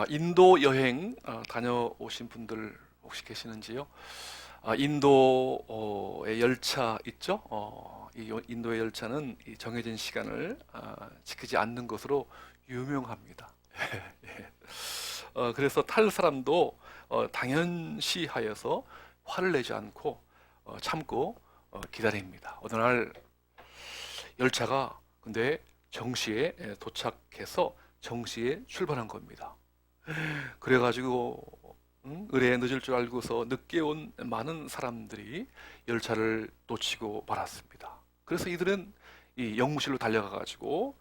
인도 여행 다녀오신 분들 혹시 계시는지요? 인도의 열차 있죠? 이 인도의 열차는 이 정해진 시간을 지키지 않는 것으로 유명합니다. 예. 그래서 탈 사람도 당연시하여서 화를 내지 않고 참고 기다립니다. 어느 날 열차가 근데 정시에 도착해서 정시에 출발한 겁니다. 그래가지고 의뢰에 늦을 줄 알고서 늦게 온 많은 사람들이 열차를 놓치고 말았습니다. 그래서 이들은 이 영무실로 달려가가지고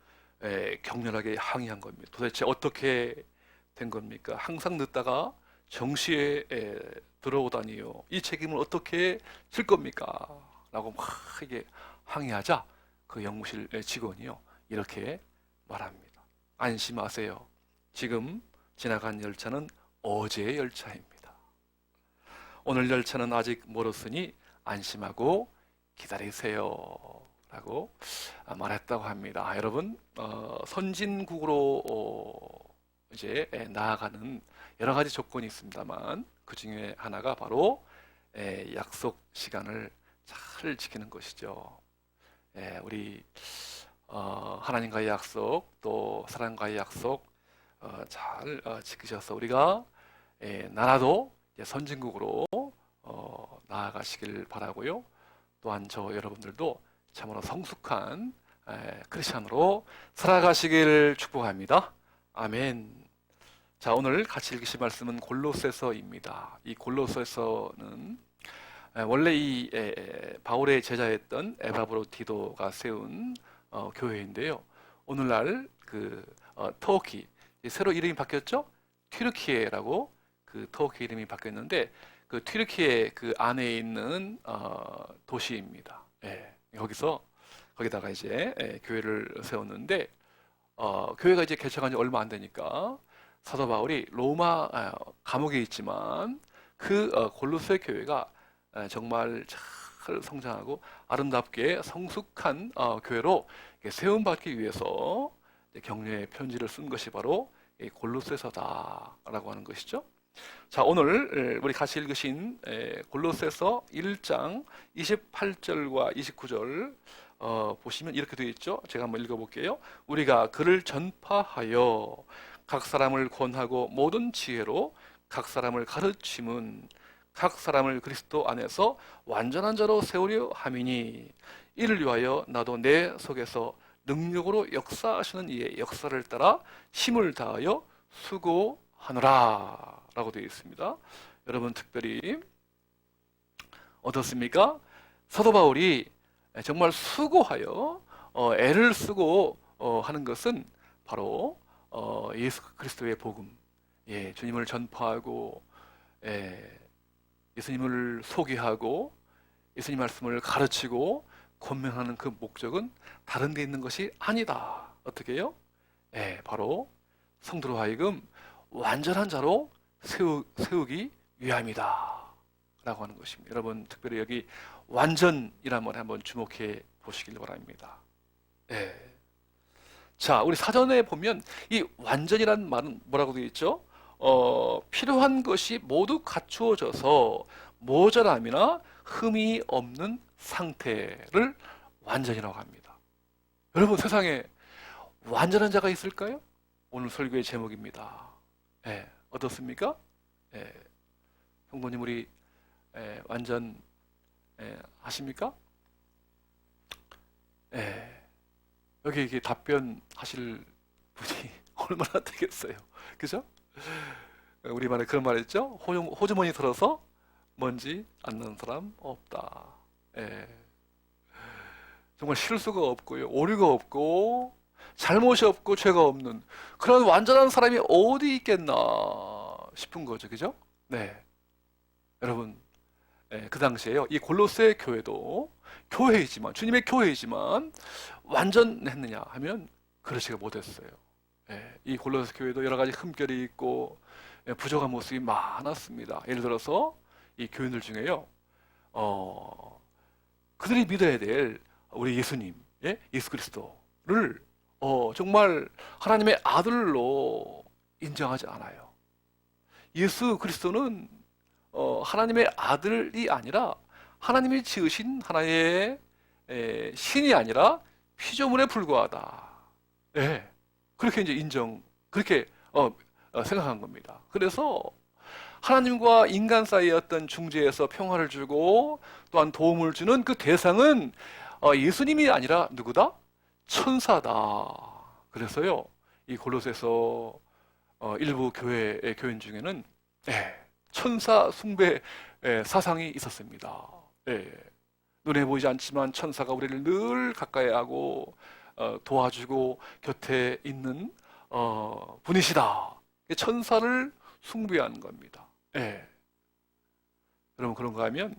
격렬하게 항의한 겁니다. 도대체 어떻게 된 겁니까? 항상 늦다가 정시에 들어오다니요. 이 책임을 어떻게 질 겁니까? 라고 막 이게 항의하자 그 영무실 직원이요. 이렇게 말합니다. 안심하세요. 지금 지나간 열차는 어제의 열차입니다. 오늘 열차는 아직 멀었으니 안심하고 기다리세요. 라고 말했다고 합니다. 여러분, 선진국으로 이제 나아가는 여러 가지 조건이 있습니다만 그 중에 하나가 바로 약속 시간을 잘 지키는 것이죠. 우리 하나님과의 약속, 또 사람과의 약속 잘 지키셔서 우리가 나라도 선진국으로 나아가시길 바라고요. 또한 저 여러분들도 참으로 성숙한 크리스천으로 살아가시길 축복합니다. 아멘. 자, 오늘 같이 읽으실 말씀은 골로새서입니다. 이 골로새서는 원래 이 바울의 제자였던 에바브로디도가 세운 교회인데요. 오늘날 그 터키 새로 이름이 바뀌었죠? 튀르키예라고 그 터키 이름이 바뀌었는데 그 튀르키예 그 안에 있는 도시입니다. 거기다가 이제 교회를 세웠는데 교회가 이제 개척한 지 얼마 안 되니까 사도 바울이 로마 감옥에 있지만 그 골로새 교회가 정말 잘 성장하고 아름답게 성숙한 교회로 세움받기 위해서 격려의 편지를 쓴 것이 바로 골로새서다라고 하는 것이죠. 자, 오늘 우리 같이 읽으신 골로새서 1장 28절과 29절 보시면 이렇게 되어 있죠. 제가 한번 읽어볼게요. 우리가 그를 전파하여 각 사람을 권하고 모든 지혜로 각 사람을 가르침은 각 사람을 그리스도 안에서 완전한 자로 세우려 함이니 이를 위하여 나도 내 속에서 능력으로 역사하시는 이의 역사를 따라 힘을 다하여 수고하노라 라고 되어 있습니다. 여러분 특별히 어떻습니까? 사도 바울이 정말 수고하여 애를 쓰고 하는 것은 바로 예수 그리스도의 복음, 주님을 전파하고 예수님을 소개하고 예수님 말씀을 가르치고 권면하는 그 목적은 다른 데 있는 것이 아니다. 어떻게 해요? 바로 성도로 하여금 완전한 자로 세우기 위함이다 라고 하는 것입니다. 여러분 특별히 여기 완전이라는 말에 한번 주목해 보시길 바랍니다. 자, 우리 사전에 보면 이 완전이라는 말은 뭐라고 되어 있죠? 필요한 것이 모두 갖추어져서 모자람이나 흠이 없는 상태를 완전이라고 합니다. 여러분 세상에 완전한 자가 있을까요? 오늘 설교의 제목입니다. 어떻습니까? 형도님 우리 완전 하십니까? 여기 이게 답변하실 분이 얼마나 되겠어요? 그죠? 우리말에 그런 말 있죠? 호주머니 털어서 먼지 안 나는 사람 없다. 정말 실수가 없고요, 오류가 없고 잘못이 없고 죄가 없는 그런 완전한 사람이 어디 있겠나 싶은 거죠, 그죠? 여러분, 그 당시에요, 이 골로새 교회도 교회이지만 주님의 교회이지만 완전했느냐 하면 그렇지가 못했어요. 이 골로새 교회도 여러 가지 흠결이 있고 부족한 모습이 많았습니다. 예를 들어서 이 교인들 중에요, 그들이 믿어야 될 우리 예수님, 예수 그리스도를 정말 하나님의 아들로 인정하지 않아요. 예수 그리스도는 하나님의 아들이 아니라 하나님이 지으신 하나의 신이 아니라 피조물에 불과하다. 예. 그렇게 이제 그렇게 생각한 겁니다. 그래서 하나님과 인간 사이의 어떤 중재에서 평화를 주고 또한 도움을 주는 그 대상은 예수님이 아니라 누구다? 천사다. 그래서요, 이 골로새서 일부 교인 중에는 천사 숭배 사상이 있었습니다. 눈에 보이지 않지만 천사가 우리를 늘 가까이 하고 도와주고 곁에 있는 분이시다. 천사를 숭배하는 겁니다. 여러분 그런가 하면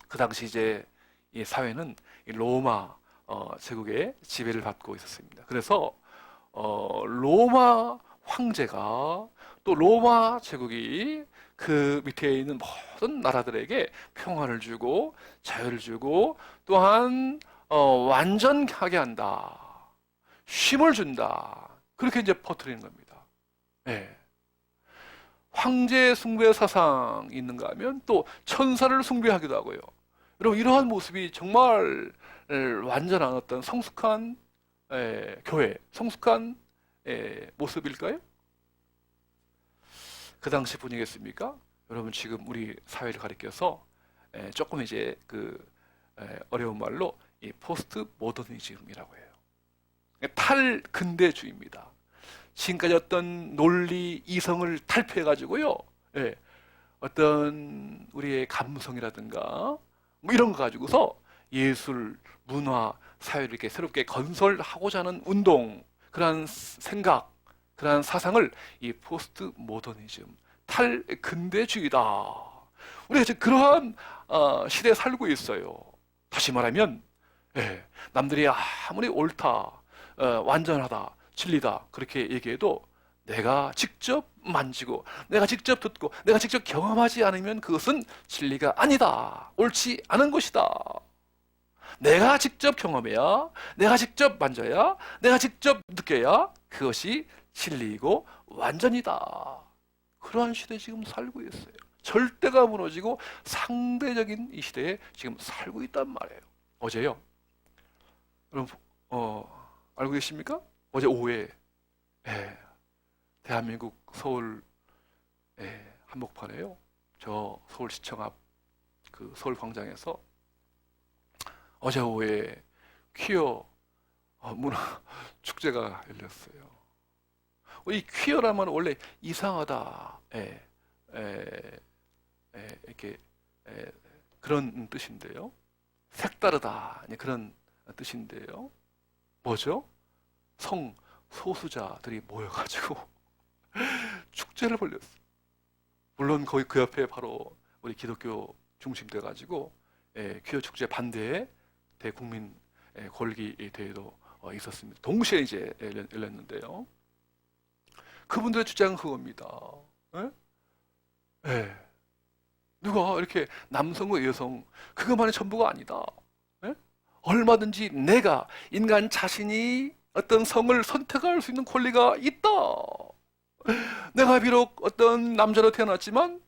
그 당시 이제 이 사회는 이 로마 제국의 지배를 받고 있었습니다. 그래서 로마 황제가 또 로마 제국이 그 밑에 있는 모든 나라들에게 평화를 주고 자유를 주고 또한 완전하게 한다. 쉼을 준다. 그렇게 이제 퍼뜨리는 겁니다. 황제 숭배 사상 있는가 하면 또 천사를 숭배하기도 하고요. 여러분 이러한 모습이 정말 완전한 어떤 성숙한 교회, 성숙한 모습일까요? 그 당시 분위기겠습니까? 여러분 지금 우리 사회를 가리켜서 조금 이제 어려운 말로 이 포스트 모더니즘이라고 해요. 탈근대주의입니다. 지금까지 어떤 논리, 이성을 탈피해가지고요, 어떤 우리의 감성이라든가 뭐 이런 거 가지고서 예술, 문화, 사회를 이렇게 새롭게 건설하고자 하는 운동, 그러한 생각, 그러한 사상을 이 포스트 모더니즘, 탈근대주의다. 우리가 지금 그러한 시대에 살고 있어요. 다시 말하면 남들이 아무리 옳다, 완전하다, 진리다 그렇게 얘기해도 내가 직접 만지고 내가 직접 듣고 내가 직접 경험하지 않으면 그것은 진리가 아니다. 옳지 않은 것이다. 내가 직접 경험해야, 내가 직접 만져야, 내가 직접 느껴야 그것이 진리이고 완전이다. 그러한 시대에 지금 살고 있어요. 절대가 무너지고 상대적인 이 시대에 지금 살고 있단 말이에요. 어제요. 여러분 알고 계십니까? 어제 오후에 대한민국 서울 한복판에요. 저 서울시청 앞 그 서울광장에서 어제 오후에 퀴어 문화 축제가 열렸어요. 이 퀴어라면 원래 이상하다, 이렇게 그런 뜻인데요. 색다르다 그런 뜻인데요. 뭐죠? 성소수자들이 모여가지고 축제를 벌였어요. 물론 거기 그 옆에 바로 우리 기독교 중심돼가지고 퀴어 축제 반대에 대국민 골기 대회도 있었습니다. 동시에 이제 열렸는데요. 그분들의 주장은 그겁니다. 누가 이렇게 남성과 여성 그것만이 전부가 아니다. 얼마든지 내가 인간 자신이 어떤 성을 선택할 수 있는 권리가 있다. 내가 비록 어떤 남자로 태어났지만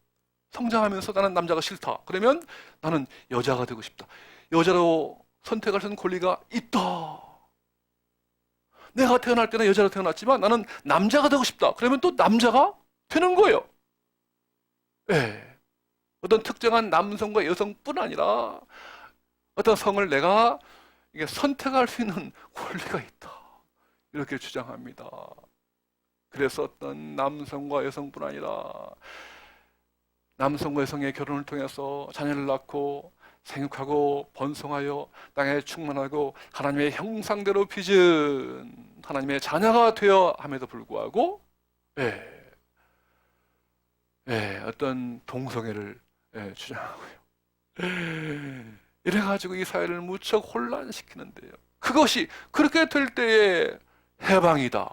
성장하면서 나는 남자가 싫다. 그러면 나는 여자가 되고 싶다. 여자로 선택할 수 있는 권리가 있다. 내가 태어날 때는 여자로 태어났지만 나는 남자가 되고 싶다. 그러면 또 남자가 되는 거예요. 어떤 특정한 남성과 여성뿐 아니라 어떤 성을 내가 선택할 수 있는 권리가 있다. 이렇게 주장합니다. 그래서 어떤 남성과 여성뿐 아니라 남성과 여성의 결혼을 통해서 자녀를 낳고 생육하고 번성하여 땅에 충만하고 하나님의 형상대로 빚은 하나님의 자녀가 되어 함에도 불구하고 어떤 동성애를 주장하고요. 이래가지고 이 사회를 무척 혼란시키는데요. 그것이 그렇게 될 때의 해방이다.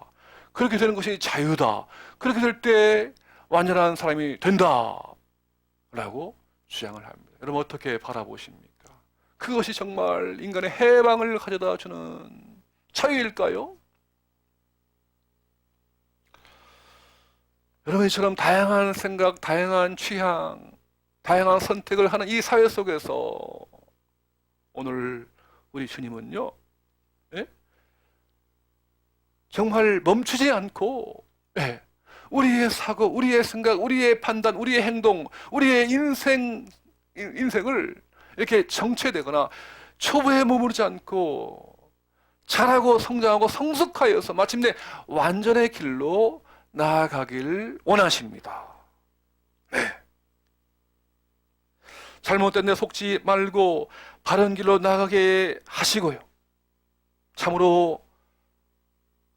그렇게 되는 것이 자유다. 그렇게 될 때 완전한 사람이 된다. 라고 주장을 합니다. 여러분 어떻게 바라보십니까? 그것이 정말 인간의 해방을 가져다 주는 자유일까요? 여러분처럼 다양한 생각, 다양한 취향, 다양한 선택을 하는 이 사회 속에서 오늘 우리 주님은요, 예? 정말 멈추지 않고, 예, 우리의 사고, 우리의 생각, 우리의 판단, 우리의 행동, 우리의 인생을 이렇게 정체되거나 초보에 머무르지 않고 자라고 성장하고 성숙하여서 마침내 완전의 길로 나아가길 원하십니다. 네. 잘못된 데 속지 말고 바른 길로 나아가게 하시고요. 참으로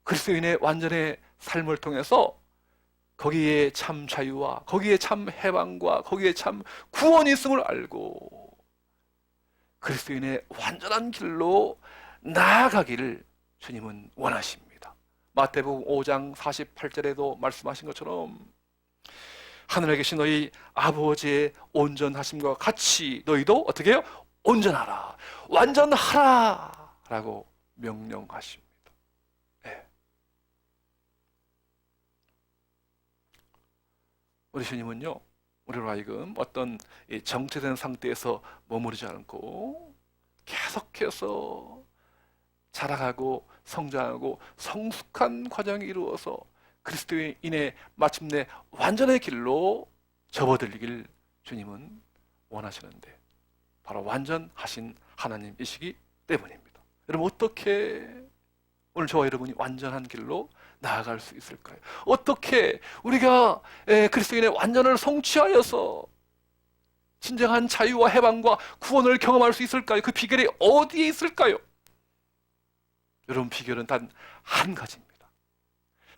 그리스도인의 완전의 삶을 통해서 거기에 참 자유와 거기에 참 해방과 거기에 참 구원이 있음을 알고 그리스도인의 완전한 길로 나아가기를 주님은 원하십니다. 마태복음 5장 48절에도 말씀하신 것처럼 하늘에 계신 너희 아버지의 온전하심과 같이 너희도 어떻게 해요? 온전하라, 완전하라 라고 명령하십니다. 네. 우리 주님은요, 우리로 하여금 어떤 정체된 상태에서 머무르지 않고 계속해서 자라가고 성장하고 성숙한 과정이 이루어서 그리스도인의 마침내 완전의 길로 접어들리길 주님은 원하시는데 바로 완전하신 하나님이시기 때문입니다. 여러분, 어떻게 오늘 저와 여러분이 완전한 길로 나아갈 수 있을까요? 어떻게 우리가 그리스도인의 완전을 성취하여서 진정한 자유와 해방과 구원을 경험할 수 있을까요? 그 비결이 어디에 있을까요? 여러분, 비결은 단 한 가지입니다.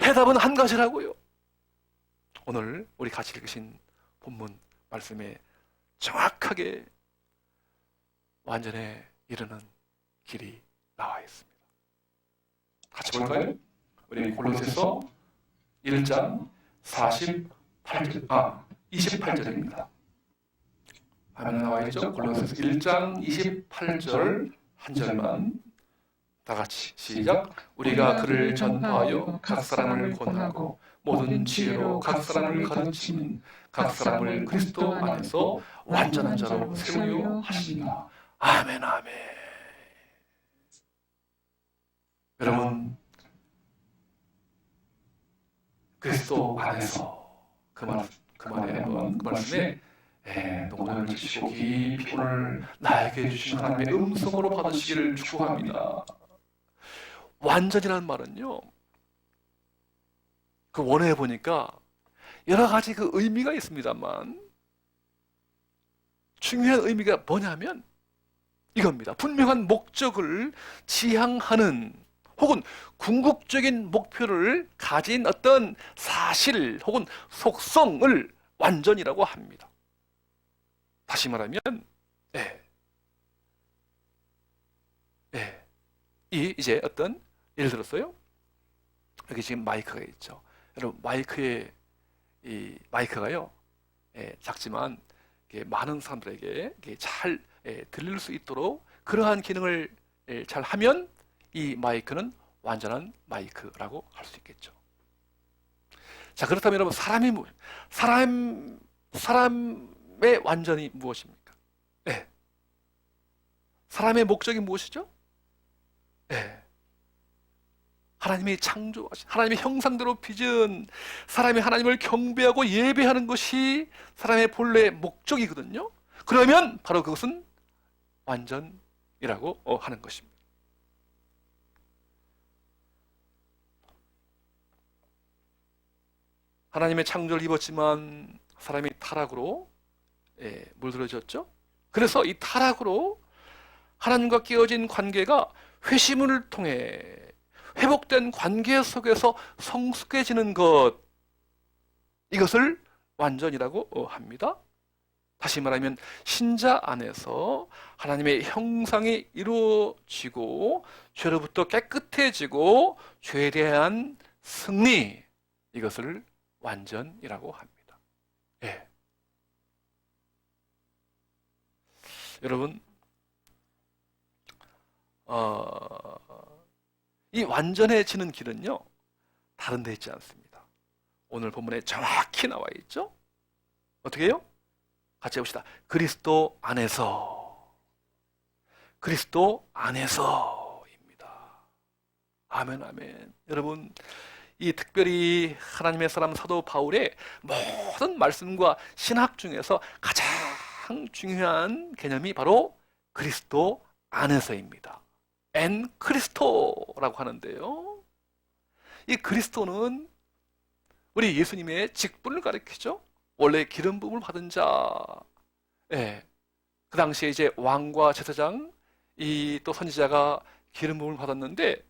해답은 한 가지라고요. 오늘 우리 같이 읽으신 본문 말씀에 정확하게 완전에 이르는 길이 나와 있습니다. 같이 볼까요? 우리 골로새서 1장 28절입니다. 화면에 나와 있죠? 골로새서 1장 28절 한 절만 다 같이 시작. 우리가 그를 전파하여 각 사람을 권하고 모든 지혜로 각 사람을 가르치는 각 사람을 그리스도 안에서 완전한 자로 세우려 하시니라. 아멘, 아멘. 여러분, 그리스도 안에서 그 말에 한번 그 말씀에 농담을 주시고 깊이 오늘 나에게 주신 하나님의 음성으로 받으시기를 축복합니다. 완전이라는 말은요, 그 원어에 보니까 여러 가지 그 의미가 있습니다만 중요한 의미가 뭐냐면 이겁니다. 분명한 목적을 지향하는 혹은 궁극적인 목표를 가진 어떤 사실 혹은 속성을 완전이라고 합니다. 다시 말하면 이제 어떤 예를 들었어요. 여기 지금 마이크가 있죠. 여러분, 마이크가요, 작지만 많은 사람들에게 잘 들릴 수 있도록 그러한 기능을 잘 하면 이 마이크는 완전한 마이크라고 할 수 있겠죠. 자, 그렇다면 여러분, 사람의 완전이 무엇입니까? 사람의 목적이 무엇이죠? 하나님이 창조하신 하나님의 형상대로 빚은 사람이 하나님을 경배하고 예배하는 것이 사람의 본래의 목적이거든요. 그러면 바로 그것은 완전이라고 하는 것입니다. 하나님의 창조를 입었지만 사람이 타락으로 물들어졌죠. 그래서 이 타락으로 하나님과 깨어진 관계가 회심을 통해 회복된 관계 속에서 성숙해지는 것, 이것을 완전이라고 합니다. 다시 말하면 신자 안에서 하나님의 형상이 이루어지고 죄로부터 깨끗해지고 죄에 대한 승리, 이것을 완전이라고 합니다. 여러분, 이 완전해지는 길은요, 다른 데 있지 않습니다. 오늘 본문에 정확히 나와 있죠. 어떻게 해요? 같이 해봅시다. 그리스도 안에서, 그리스도 안에서입니다. 아멘, 아멘. 여러분, 이 특별히 하나님의 사람 사도 바울의 모든 말씀과 신학 중에서 가장 중요한 개념이 바로 그리스도 안에서입니다. 엔 크리스토라고 하는데요. 이 그리스도는 우리 예수님의 직분을 가리키죠. 원래 기름 부음을 받은 자, 예, 그 당시에 이제 왕과 제사장, 이 또 선지자가 기름 부음을 받았는데,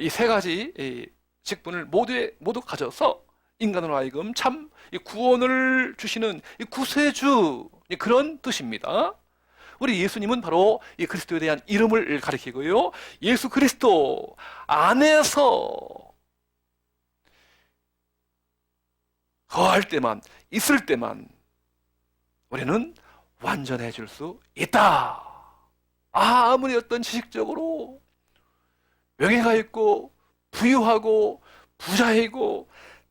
이 세 가지 이 직분을 모두 가져서 인간으로 하여금 참 이 구원을 주시는 이 구세주, 그런 뜻입니다. 우리 예수님은 바로 이 그리스도에 대한 이름을 가리키고요. 예수 그리스도 안에서 거할 때만, 있을 때만 우리는 완전해질 수 있다. 아무리 어떤 지식적으로 명예가 있고 부유하고 부자이고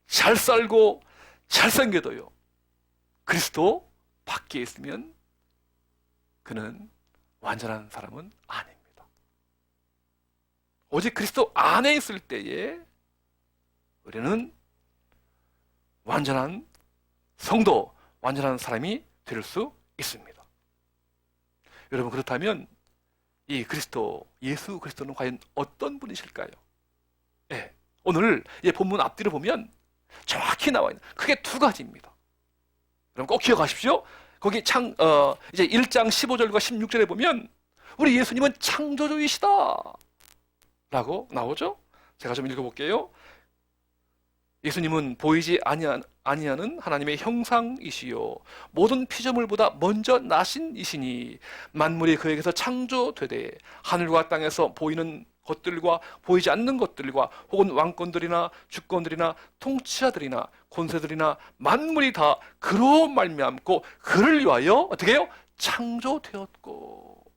잘 살고 잘생겨도요, 그리스도 밖에 있으면 그는 완전한 사람은 아닙니다. 오직 그리스도 안에 있을 때에 우리는 완전한 성도, 완전한 사람이 될 수 있습니다. 여러분, 그렇다면 이 그리스도, 예수 그리스도는 과연 어떤 분이실까요? 네, 오늘 이 본문 앞뒤를 보면 정확히 나와 있는 크게 두 가지입니다. 여러분 꼭 기억하십시오. 거기 이제 1장 15절과 16절에 보면 우리 예수님은 창조주이시다 라고 나오죠. 제가 좀 읽어볼게요. 예수님은 보이지 아니하는 하나님의 형상이시요 모든 피조물보다 먼저 나신 이시니 만물이 그에게서 창조되되 하늘과 땅에서 보이는 것들과 보이지 않는 것들과 혹은 왕권들이나 주권들이나 통치자들이나 권세들이나 만물이 다 그로 말미암고 그를 위하여 어떻게 해요? 창조되었고,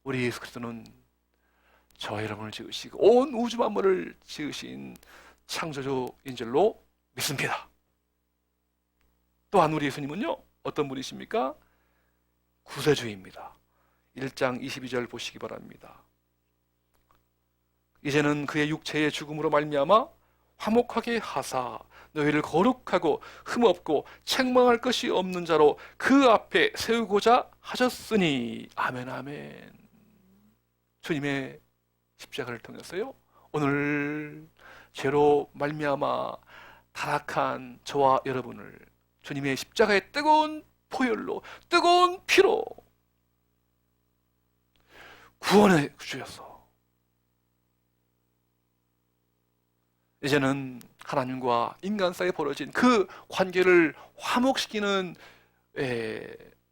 우리 예수 그리스도는 저와 여러분을 지으시고 온 우주 만물을 지으신 창조주인 줄로 믿습니다. 또한 우리 예수님은요, 어떤 분이십니까? 구세주입니다. 1장 22절 보시기 바랍니다. 이제는 그의 육체의 죽음으로 말미암아 화목하게 하사 너희를 거룩하고 흠없고 책망할 것이 없는 자로 그 앞에 세우고자 하셨으니. 아멘, 아멘. 주님의 십자가를 통해서요, 오늘 죄로 말미암아 타락한 저와 여러분을 주님의 십자가의 뜨거운 보혈로, 뜨거운 피로 구원해 주셔서 이제는 하나님과 인간 사이에 벌어진 그 관계를 화목시키는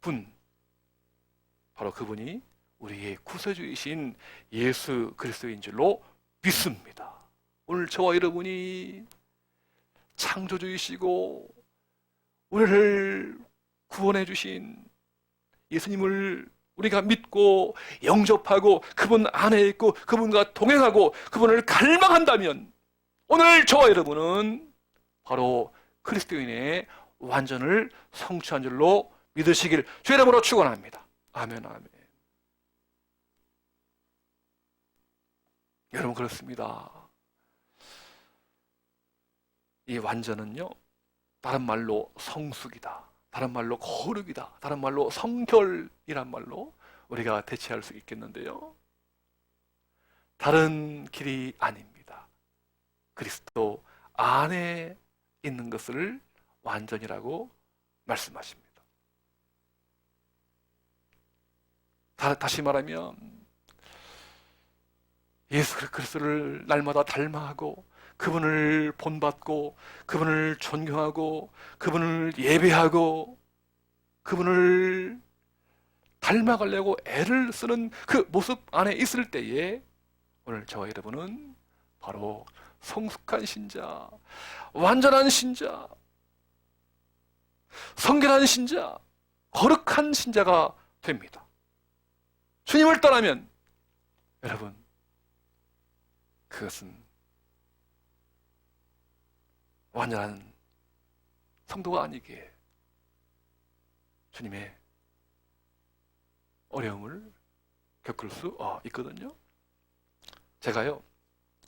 분, 바로 그분이 우리의 구세주이신 예수 그리스도인 줄로 믿습니다. 오늘 저와 여러분이 창조주이시고 우리를 구원해 주신 예수님을 우리가 믿고 영접하고 그분 안에 있고 그분과 동행하고 그분을 갈망한다면 오늘 저와 여러분은 바로 그리스도인의 완전을 성취한 줄로 믿으시길 주의 이름으로 축원합니다. 아멘, 아멘. 여러분, 그렇습니다. 이 완전은요, 다른 말로 성숙이다, 다른 말로 거룩이다, 다른 말로 성결이란 말로 우리가 대체할 수 있겠는데요, 다른 길이 아닙니다. 그리스도 안에 있는 것을 완전이라고 말씀하십니다. 다시 말하면 예수 그리스도를 날마다 닮아가고 그분을 본받고 그분을 존경하고 그분을 예배하고 그분을 닮아가려고 애를 쓰는 그 모습 안에 있을 때에 오늘 저와 여러분은 바로 성숙한 신자, 완전한 신자, 성결한 신자, 거룩한 신자가 됩니다. 주님을 떠나면 여러분, 그것은 완전한 성도가 아니기에 주님의 어려움을 겪을 수 있거든요. 제가요,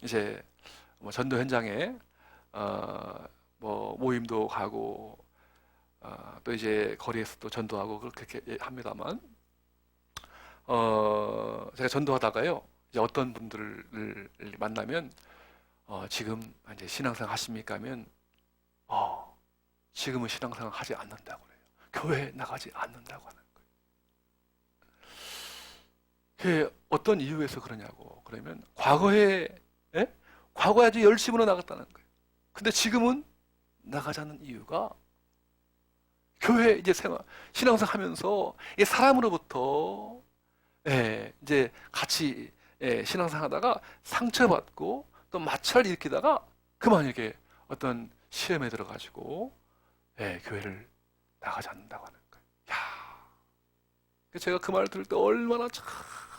이제 뭐 전도 현장에 뭐 모임도 가고 또 이제 거리에서 또 전도하고 그렇게 합니다만, 제가 전도하다가요, 이제 어떤 분들을 만나면 지금 이제 신앙생활 하십니까 하면 지금은 신앙생활 하지 않는다고 그래요. 교회에 나가지 않는다고 하는 거예요. 그게 어떤 이유에서 그러냐고. 그러면 과거에 아주 열심으로 나갔다는 거예요. 근데 지금은 나가지 않는 이유가 교회 이제 신앙생활 하면서 이 사람으로부터 이제 같이 신앙생활 하다가 상처받고 또 마찰을 일으키다가 그만하게 어떤 시험에 들어가지고 교회를 나가지 않는다고 하는 거예요. 야, 제가 그 말을 들을 때 얼마나 참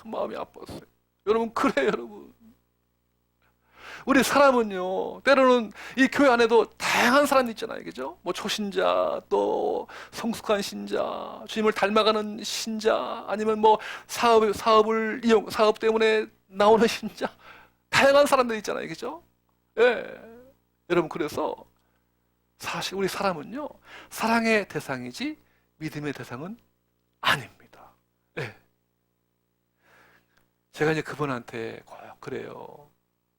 마음이 아팠어요. 여러분, 그래요, 여러분. 우리 사람은요, 때로는 이 교회 안에도 다양한 사람이 있잖아요, 그죠? 뭐 초신자, 또 성숙한 신자, 주님을 닮아가는 신자, 아니면 뭐 사업 때문에 나오는 신자, 다양한 사람들 있잖아요, 그죠? 예. 여러분, 그래서 사실 우리 사람은요, 사랑의 대상이지 믿음의 대상은 아닙니다. 예. 제가 이제 그분한테 꼭 그래요.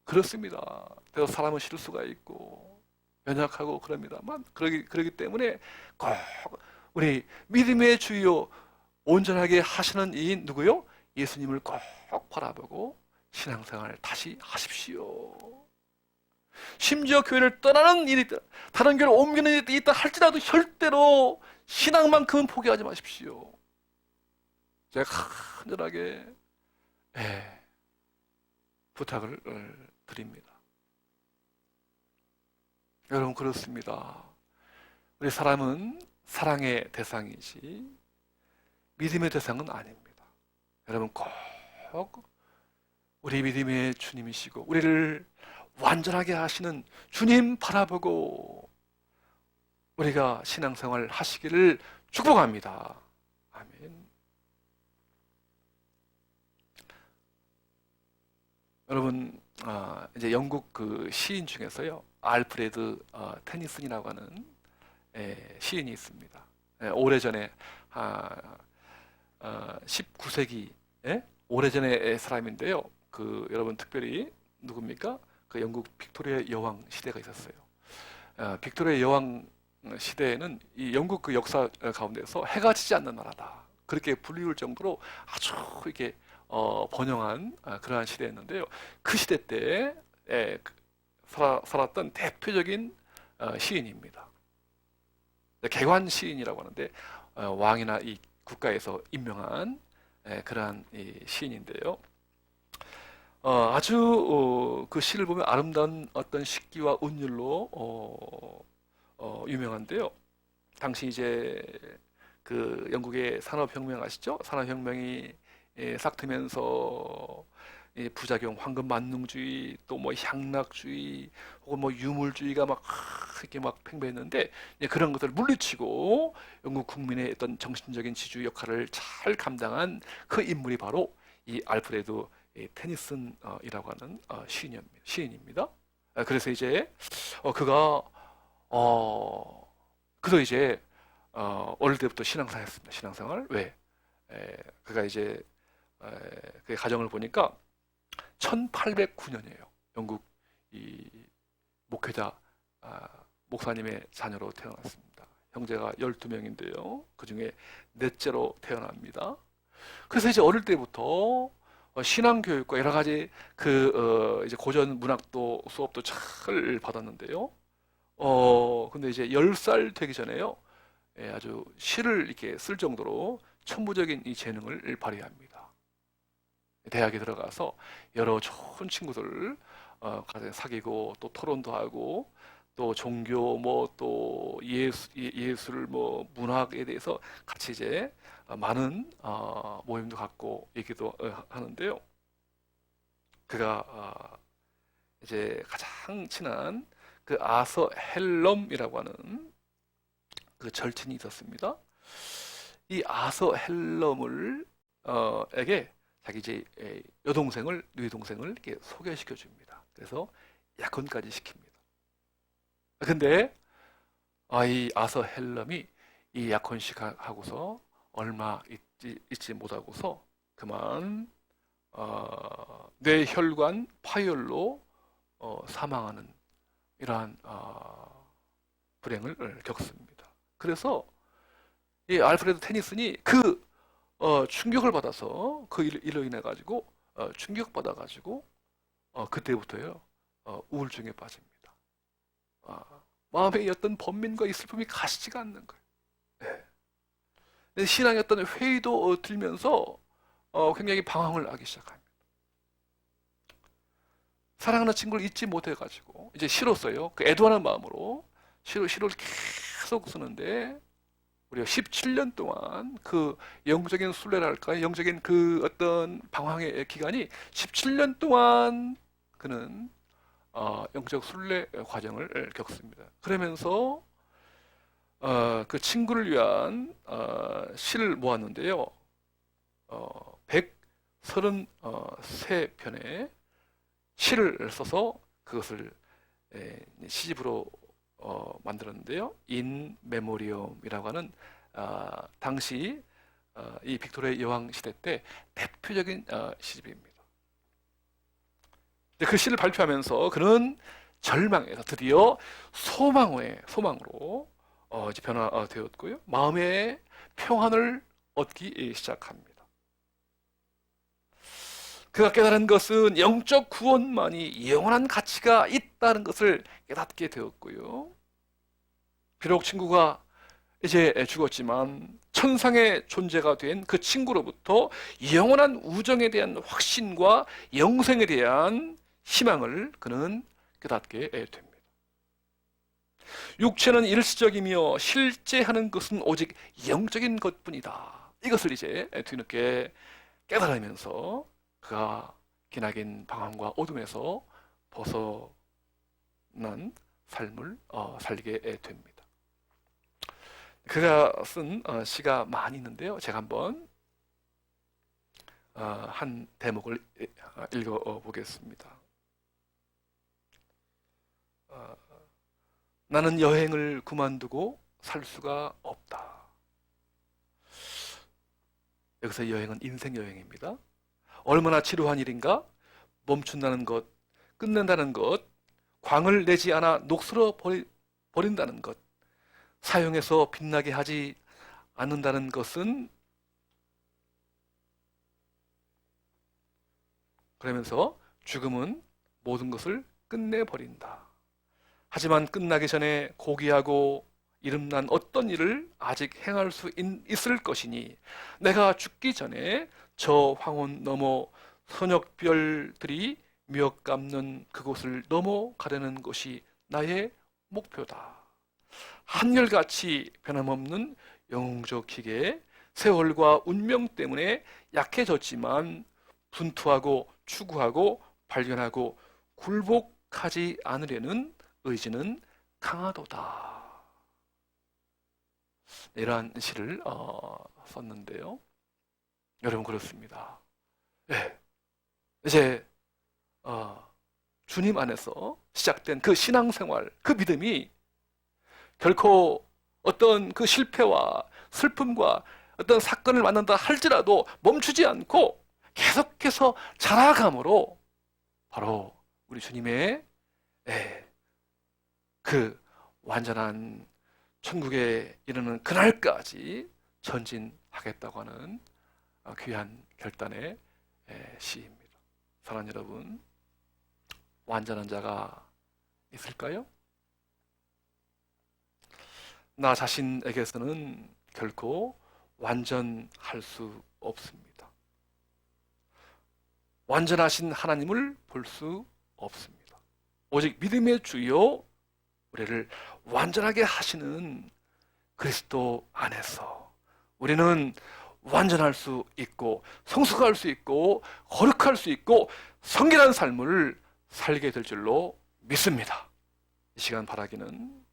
그렇습니다. 그래서 사람은 실수가 있고 연약하고 그럽니다만 그러기 때문에 꼭 우리 믿음의 주요 온전하게 하시는 이 누구요? 예수님을 꼭 바라보고 신앙생활 다시 하십시오. 심지어 교회를 떠나는 일이 있다, 다른 교회를 옮기는 일이 있다 할지라도 절대로 신앙만큼은 포기하지 마십시오. 제가 간절하게 부탁을 드립니다. 여러분, 그렇습니다. 우리 사람은 사랑의 대상이지 믿음의 대상은 아닙니다. 여러분, 꼭 우리 믿음의 주님이시고 우리를 완전하게 하시는 주님 바라보고 우리가 신앙생활 하시기를 축복합니다. 아멘. 여러분, 이제 영국 그 시인 중에서요, 알프레드 테니슨이라고 하는 시인이 있습니다. 오래전에 19세기 오래전의 사람인데요. 그 여러분 특별히 누굽니까? 그 영국 빅토리아 여왕 시대가 있었어요. 빅토리아 여왕 시대에는 이 영국 그 역사 가운데서 해가 지지 않는 나라다, 그렇게 불리울 정도로 아주 이렇게 번영한 그러한 시대였는데요. 그 시대 때 살았던 대표적인 시인입니다. 개관 시인이라고 하는데 왕이나 이 국가에서 임명한 그러한 이 시인인데요. 아주 그 시를 보면 아름다운 어떤 식기와 운율로 유명한데요. 당시 이제 그 영국의 산업혁명 아시죠? 산업혁명이 싹 트면서 부작용, 황금만능주의, 또 뭐 향락주의, 혹은 뭐 유물주의가 막 이렇게 막 팽배했는데, 그런 것들을 물리치고 영국 국민의 어떤 정신적인 지주 역할을 잘 감당한 그 인물이 바로 이 알프레드 테니슨이라고 하는 시인입니다. 그래서 이제 그가 그래서 이제 어릴 때부터 신앙생활 했습니다. 신앙생활. 왜? 그가 이제 그 가정을 보니까 1809년이에요. 영국 이 목회자 목사님의 자녀로 태어났습니다. 형제가 12명인데요. 그 중에 넷째로 태어납니다. 그래서 이제 어릴 때부터 신앙 교육과 여러 가지 그 이제 고전 문학도 수업도 잘 받았는데요. 근데 이제 10살 되기 전에요, 아주 시를 이렇게 쓸 정도로 천부적인 이 재능을 발휘합니다. 대학에 들어가서 여러 좋은 친구들 사귀고, 또 토론도 하고, 또 종교 뭐 또 예술 뭐 문학에 대해서 같이 이제 많은 모임도 갖고 얘기도 하는데요. 그가 이제 가장 친한 그 아서헬럼이라고 하는 그 절친이 있었습니다. 이 아서헬럼을 에게 자기 이제 여동생을 누이 동생을 이렇게 소개시켜 줍니다. 그래서 약혼까지 시킵니다. 근데 이 아서헬럼이 이 약혼식 하고서 얼마 있지 못하고서 그만 뇌혈관 파열로 사망하는 이러한 불행을 겪습니다. 그래서 이 알프레드 테니슨이 그 충격을 받아서 그 일로 인해 가지고 충격받아 가지고 그때부터요 우울증에 빠집니다. 마음에 어떤 번민과 이 슬픔이 가시지가 않는 거예요. 네. 신앙의 어떤 회의도 들면서 굉장히 방황을 하기 시작합니다. 사랑하는 친구를 잊지 못해 가지고 이제 싫었어요. 그 애도하는 마음으로 시를 계속 쓰는데 우리가 17년 동안 그 영적인 순례랄까요? 영적인 그 어떤 방황의 기간이 17년 동안 그는 영적 순례 과정을 겪습니다. 그러면서 그 친구를 위한 시를 모았는데요. 133편의 시를 써서 그것을 시집으로 만들었는데요. 인 메모리엄이라고 하는 당시 이 빅토리아 여왕 시대 때 대표적인 시집입니다. 그 시를 발표하면서 그는 절망에서 드디어 소망으로 이제 변화되었고요. 마음의 평안을 얻기 시작합니다. 그가 깨달은 것은 영적 구원만이 영원한 가치가 있다는 것을 깨닫게 되었고요. 비록 친구가 이제 죽었지만 천상의 존재가 된 그 친구로부터 영원한 우정에 대한 확신과 영생에 대한 희망을 그는 깨닫게 됩니다. 육체는 일시적이며 실제 하는 것은 오직 영적인 것뿐이다. 이것을 이제 뒤늦게 깨달으면서 그가 기나긴 방황과 어둠에서 벗어난 삶을 살게 됩니다. 그가 쓴 시가 많이 있는데요. 제가 한번 한 대목을 읽어보겠습니다. 나는 여행을 그만두고 살 수가 없다. 여기서 여행은 인생 여행입니다. 얼마나 지루한 일인가? 멈춘다는 것, 끝낸다는 것, 광을 내지 않아 녹슬어 버린다는 것, 사용해서 빛나게 하지 않는다는 것은 그러면서 죽음은 모든 것을 끝내버린다. 하지만 끝나기 전에 고귀하고 이름난 어떤 일을 아직 행할 수 있을 것이니 내가 죽기 전에 저 황혼 너머 선역별들이 몇 감는 그곳을 넘어가려는 것이 나의 목표다. 한결같이 변함없는 영웅적 기계, 세월과 운명 때문에 약해졌지만 분투하고 추구하고 발견하고 굴복하지 않으려는 의지는 강하도다. 이러한 시를 썼는데요. 여러분 그렇습니다. 네. 이제 주님 안에서 시작된 그 신앙생활, 그 믿음이 결코 어떤 그 실패와 슬픔과 어떤 사건을 만난다 할지라도 멈추지 않고 계속해서 자라감으로 바로 우리 주님의 그 완전한 천국에 이르는 그날까지 전진하겠다고 하는 귀한 결단의 시입니다. 사랑하는 여러분, 완전한 자가 있을까요? 나 자신에게서는 결코 완전할 수 없습니다. 완전하신 하나님을 볼 수 없습니다. 오직 믿음의 주요 우리를 완전하게 하시는 그리스도 안에서 우리는 완전할 수 있고 성숙할 수 있고 거룩할 수 있고 성결한 삶을 살게 될 줄로 믿습니다. 이 시간 바라기는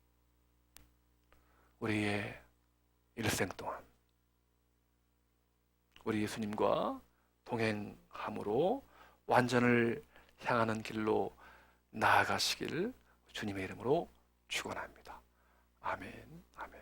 우리의 일생 동안 우리 예수님과 동행함으로 완전을 향하는 길로 나아가시길 주님의 이름으로 축원합니다. 아멘. 아멘.